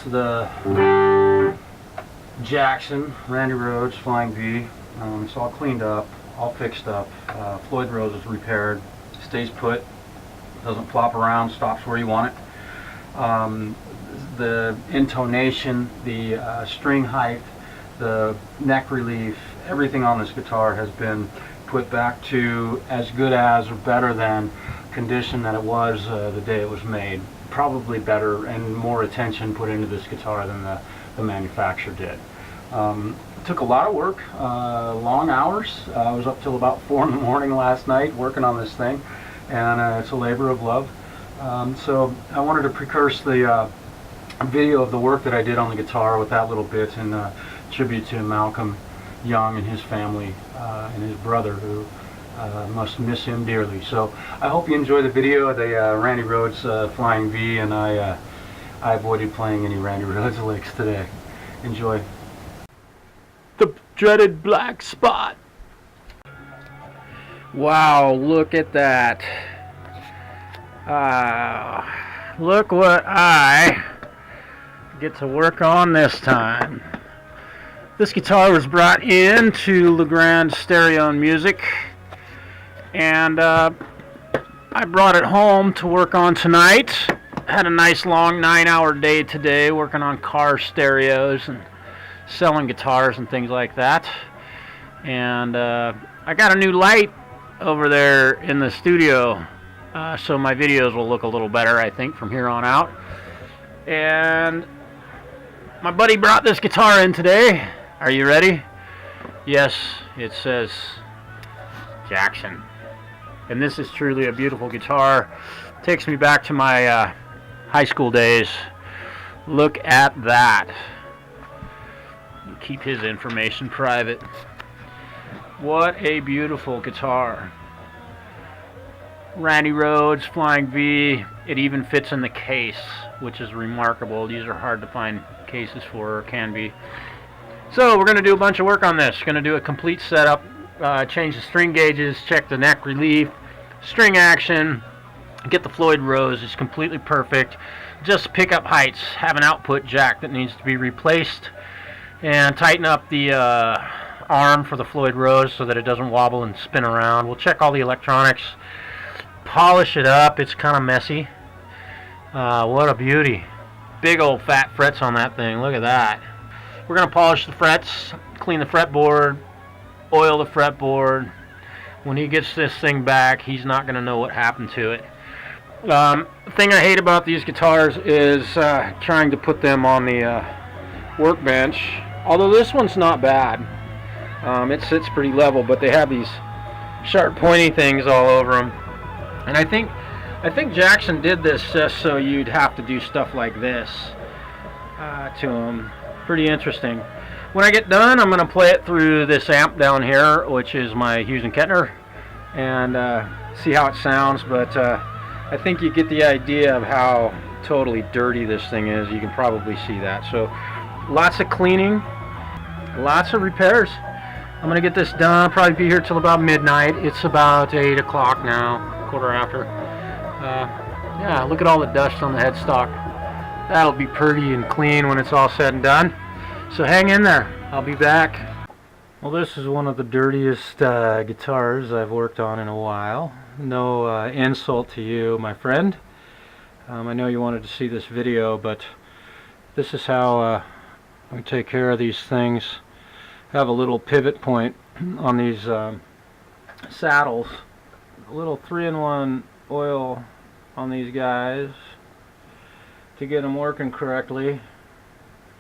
the Jackson Randy Rhoads Flying V. It's all cleaned up, all fixed up. Floyd Rose is repaired, stays put, doesn't flop around, stops where you want it. The intonation, the string height, the neck relief, everything on this guitar has been put back to as good as or better than condition that it was the day it was made. Probably better and more attention put into this guitar than the manufacturer did. It took a lot of work, long hours. I was up till about 4 in the morning last night working on this thing, and it's a labor of love. So I wanted to precurse the video of the work that I did on the guitar with that little bit in tribute to Malcolm Young and his family and his brother, who must miss him dearly. So I hope you enjoy the video of the Randy Rhoads Flying V, and I avoided playing any Randy Rhoads licks today. Enjoy. The dreaded black spot. Wow, look at that. Look what I get to work on this time. This guitar was brought in to Grande Stereo and Music, and I brought it home to work on tonight. Had a nice long 9-hour day today working on car stereos and selling guitars and things like that. And I got a new light over there in the studio, so my videos will look a little better, I think, from here on out. And my buddy brought this guitar in today. Are you ready? Yes, it says Jackson. And this is truly a beautiful guitar. Takes me back to my high school days. Look at that. Keep his information private. What a beautiful guitar. Randy Rhoads Flying V. It even fits in the case, which is remarkable. These are hard to find cases for, or can be. So we're going to do a bunch of work on this. Going to do a complete setup, change the string gauges, check the neck relief, string action, get the Floyd Rose. It's completely perfect. Just pickup heights, have an output jack that needs to be replaced, and tighten up the arm for the Floyd Rose so that it doesn't wobble and spin around. We'll check all the electronics, polish it up. It's kind of messy. What a beauty. Big old fat frets on that thing. Look at that. We're going to polish the frets, clean the fretboard, oil the fretboard. When he gets this thing back, he's not going to know what happened to it. The thing I hate about these guitars is trying to put them on the workbench. Although this one's not bad. It sits pretty level, but they have these sharp pointy things all over them. And I think Jackson did this just so you'd have to do stuff like this to them. Pretty interesting. When I get done, I'm going to play it through this amp down here, which is my Hughes & Kettner, and see how it sounds. But I think you get the idea of how totally dirty this thing is. You can probably see that. So lots of cleaning, lots of repairs. I'm going to get this done. I'll probably be here till about midnight. It's about 8 o'clock now, quarter after. Yeah, look at all the dust on the headstock. That'll be pretty and clean when it's all said and done. So hang in there. I'll be back. Well, this is one of the dirtiest guitars I've worked on in a while. No insult to you, my friend. I know you wanted to see this video, but this is how we take care of these things. Have a little pivot point on these saddles. A little 3-in-1 oil on these guys to get them working correctly.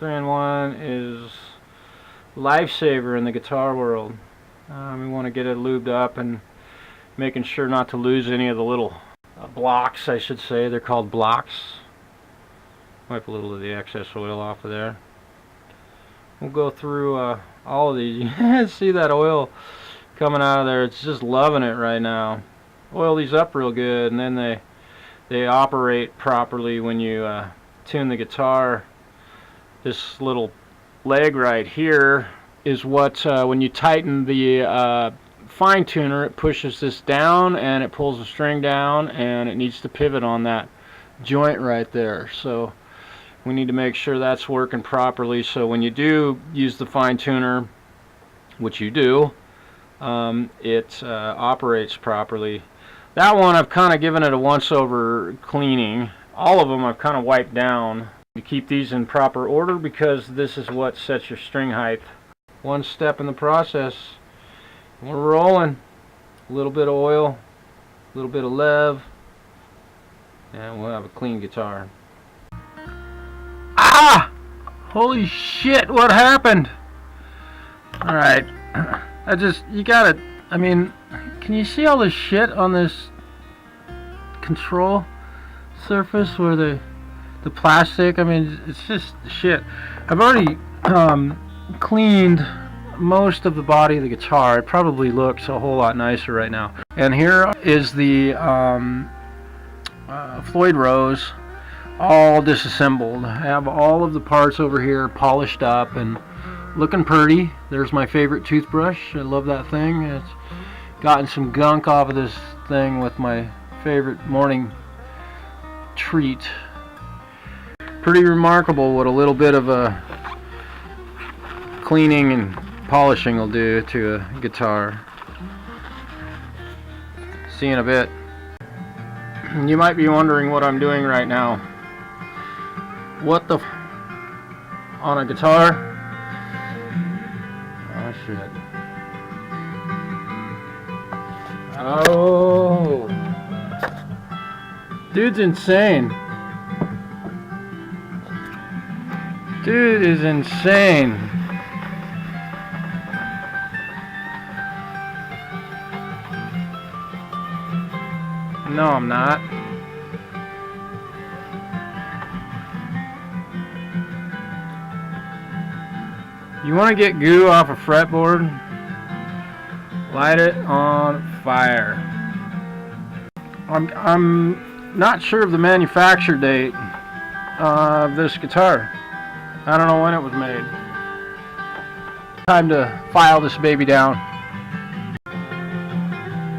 3-in-1 is lifesaver in the guitar world. We want to get it lubed up and making sure not to lose any of the little blocks, I should say. They're called blocks. Wipe a little of the excess oil off of there. We'll go through all of these. See that oil coming out of there? It's just loving it right now. Oil these up real good, and then they operate properly when you tune the guitar. This little leg right here is what, when you tighten the fine tuner, it pushes this down and it pulls the string down, and it needs to pivot on that joint right there. So We need to make sure that's working properly, so when you do use the fine tuner, which you do, it operates properly. That one I've kind of given it a once over cleaning. All of them I've kind of wiped down. You keep these in proper order because this is what sets your string height. One step in the process. We're rolling. A little bit of oil, a little bit of lev, and we'll have a clean guitar. Ah! Holy shit, what happened? Alright. You gotta, I mean, can you see all this shit on this control surface where the plastic, I mean, it's just shit. I've already cleaned most of the body of the guitar. It probably looks a whole lot nicer right now. And here is the Floyd Rose all disassembled. I have all of the parts over here polished up and looking pretty. There's my favorite toothbrush. I love that thing. It's gotten some gunk off of this thing with my favorite morning treat. Pretty remarkable what a little bit of a cleaning and polishing will do to a guitar. See you in a bit. You might be wondering what I'm doing right now. What the on a guitar? Oh shit. Oh, dude's insane. Dude is insane. No, I'm not. You want to get goo off a fretboard? Light it on fire. I'm not sure of the manufacture date of this guitar. I don't know when it was made. Time to file this baby down.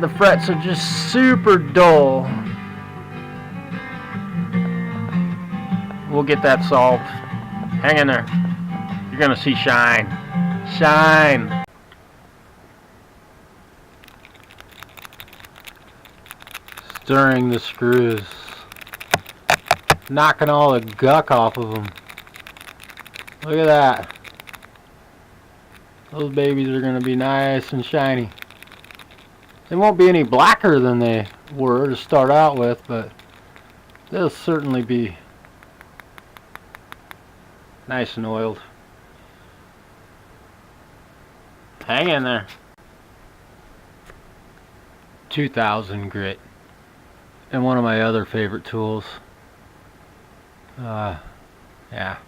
The frets are just super dull. We'll get that solved. Hang in there. You're gonna see shine. Shine. Stirring the screws. Knocking all the guck off of them. Look at that. Those babies are gonna be nice and shiny. They won't be any blacker than they were to start out with, but they'll certainly be nice and oiled. Hang in there. 2000 grit. And one of my other favorite tools. Yeah.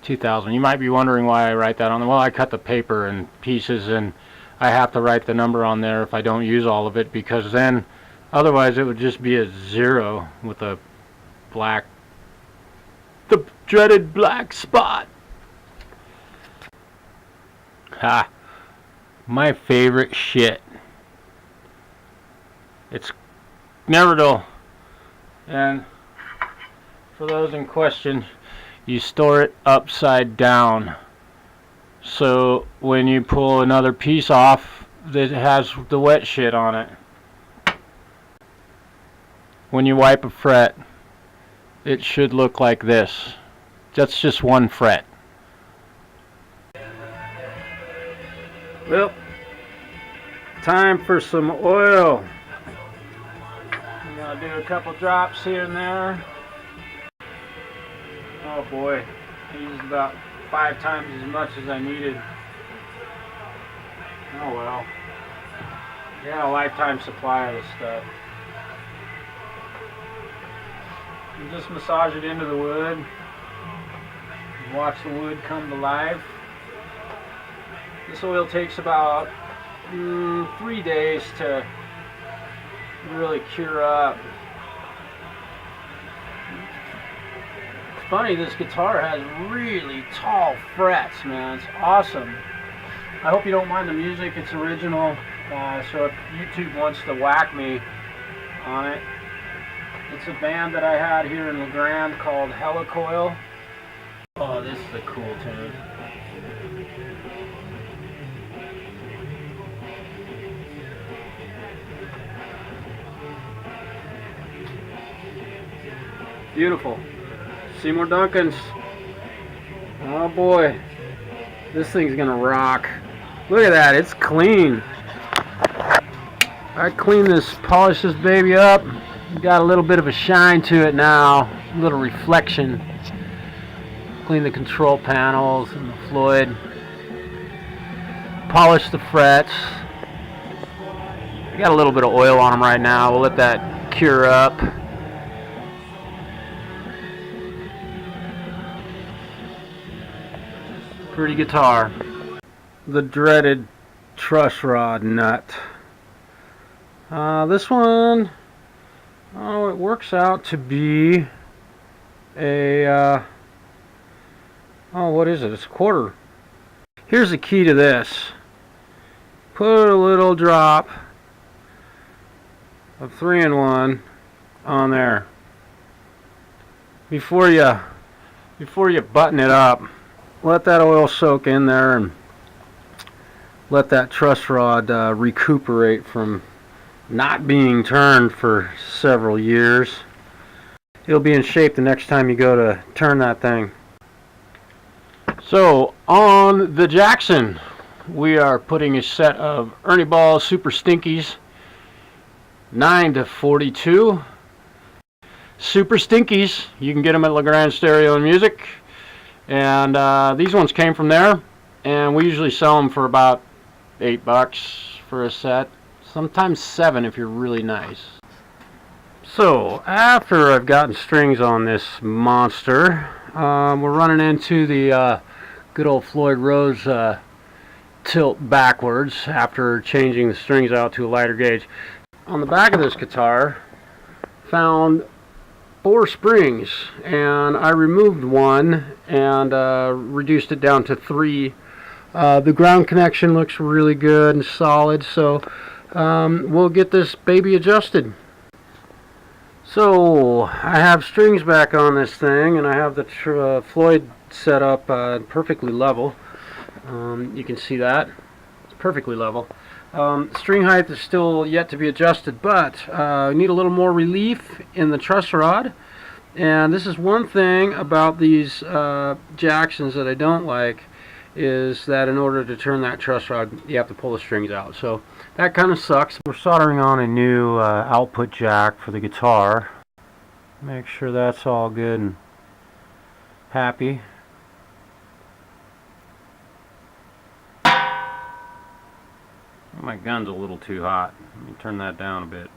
2000. You might be wondering why I write that on. Well, I cut the paper in pieces and I have to write the number on there if I don't use all of it, because then otherwise it would just be a 0 with the dreaded black spot. Ha. My favorite shit. It's never dull. And for those in question, you store it upside down. So when you pull another piece off, it has the wet shit on it. When you wipe a fret, it should look like this. That's just one fret. Well, time for some oil. I'm gonna do a couple drops here and there. Oh boy, I used about 5 times as much as I needed. Oh well. Yeah, a lifetime supply of this stuff. You just massage it into the wood. And watch the wood come to life. This oil takes about 3 days to really cure up. It's funny, this guitar has really tall frets, man. It's awesome. I hope you don't mind the music. It's original. So if YouTube wants to whack me on it, it's a band that I had here in Grande called Helicoil. Oh, this is a cool tune. Beautiful. Seymour Duncan's. Oh boy. This thing's gonna rock. Look at that, it's clean. I clean this, polish this baby up. Got a little bit of a shine to it now. A little reflection. Clean the control panels and the fluid. Polish the frets. I got a little bit of oil on them right now. We'll let that cure up. Pretty guitar. The dreaded truss rod nut. This one, oh, it works out to be a, oh, what is it? It's a quarter. Here's the key to this. Put a little drop of 3-in-1 on there before you button it up. Let that oil soak in there and let that truss rod recuperate from not being turned for several years. It'll be in shape the next time you go to turn that thing. So on the Jackson, we are putting a set of Ernie Ball Super Stinkies 9-42. Super Stinkies, you can get them at Grande Stereo and Music. And these ones came from there, and we usually sell them for about $8 for a set, sometimes $7 if you're really nice. So after I've gotten strings on this monster, we're running into the good old Floyd Rose tilt backwards after changing the strings out to a lighter gauge. On the back of this guitar, found 4 springs, and I removed one and reduced it down to 3. The ground connection looks really good and solid, so we'll get this baby adjusted. So I have strings back on this thing, and I have the Floyd set up perfectly level. You can see that it's perfectly level. String height is still yet to be adjusted, but we need a little more relief in the truss rod. And this is one thing about these Jacksons that I don't like, is that in order to turn that truss rod, you have to pull the strings out. So that kind of sucks. We're soldering on a new output jack for the guitar. Make sure that's all good and happy. My gun's a little too hot. Let me turn that down a bit.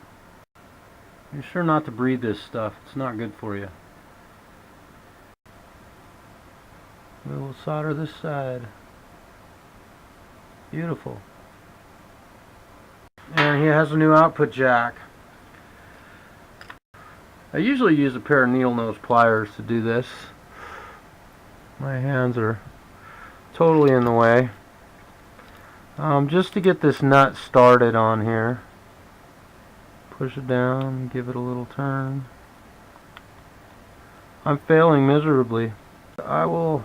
Be sure not to breathe this stuff. It's not good for you. We will solder this side. Beautiful. And he has a new output jack. I usually use a pair of needle nose pliers to do this. My hands are totally in the way. Just to get this nut started on here, push it down, give it a little turn. I'm failing miserably. I will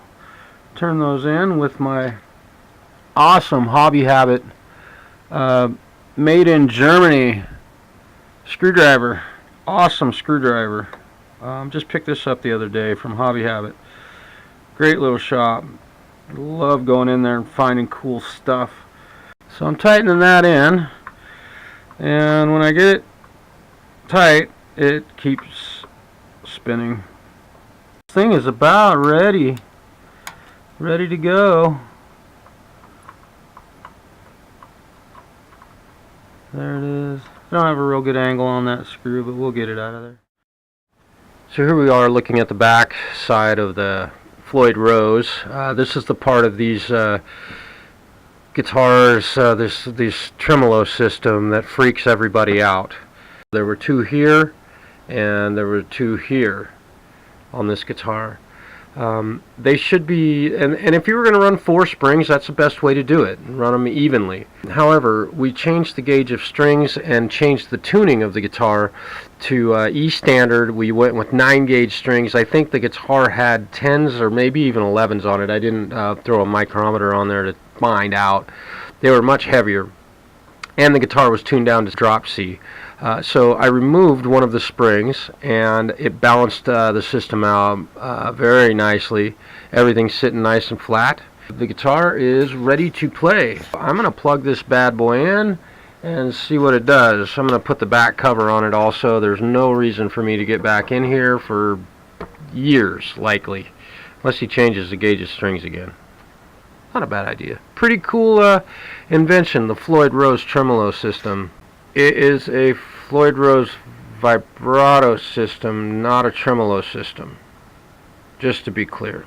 turn those in with my awesome Hobby Habit made in Germany screwdriver. Awesome screwdriver. Just picked this up the other day from Hobby Habit. Great little shop. Love going in there and finding cool stuff. So I'm tightening that in, and when I get it tight, it keeps spinning. This thing is about ready to go. There it is. I don't have a real good angle on that screw, but we'll get it out of there. So here we are looking at the back side of the Floyd Rose. This is the part of these guitars, this tremolo system that freaks everybody out. There were 2 here, and there were 2 here on this guitar. They should be, and if you were going to run 4 springs, that's the best way to do it. Run them evenly. However, we changed the gauge of strings and changed the tuning of the guitar to E standard. We went with 9 gauge strings. I think the guitar had 10s or maybe even 11s on it. I didn't throw a micrometer on there to find out. They were much heavier. And the guitar was tuned down to drop C. So I removed one of the springs, and it balanced the system out very nicely. Everything's sitting nice and flat. The guitar is ready to play. I'm going to plug this bad boy in and see what it does. I'm going to put the back cover on it also. There's no reason for me to get back in here for years, likely, unless he changes the gauge of strings again. Not a bad idea. Pretty cool invention, the Floyd Rose tremolo system. It is a Floyd Rose vibrato system, not a tremolo system. Just to be clear.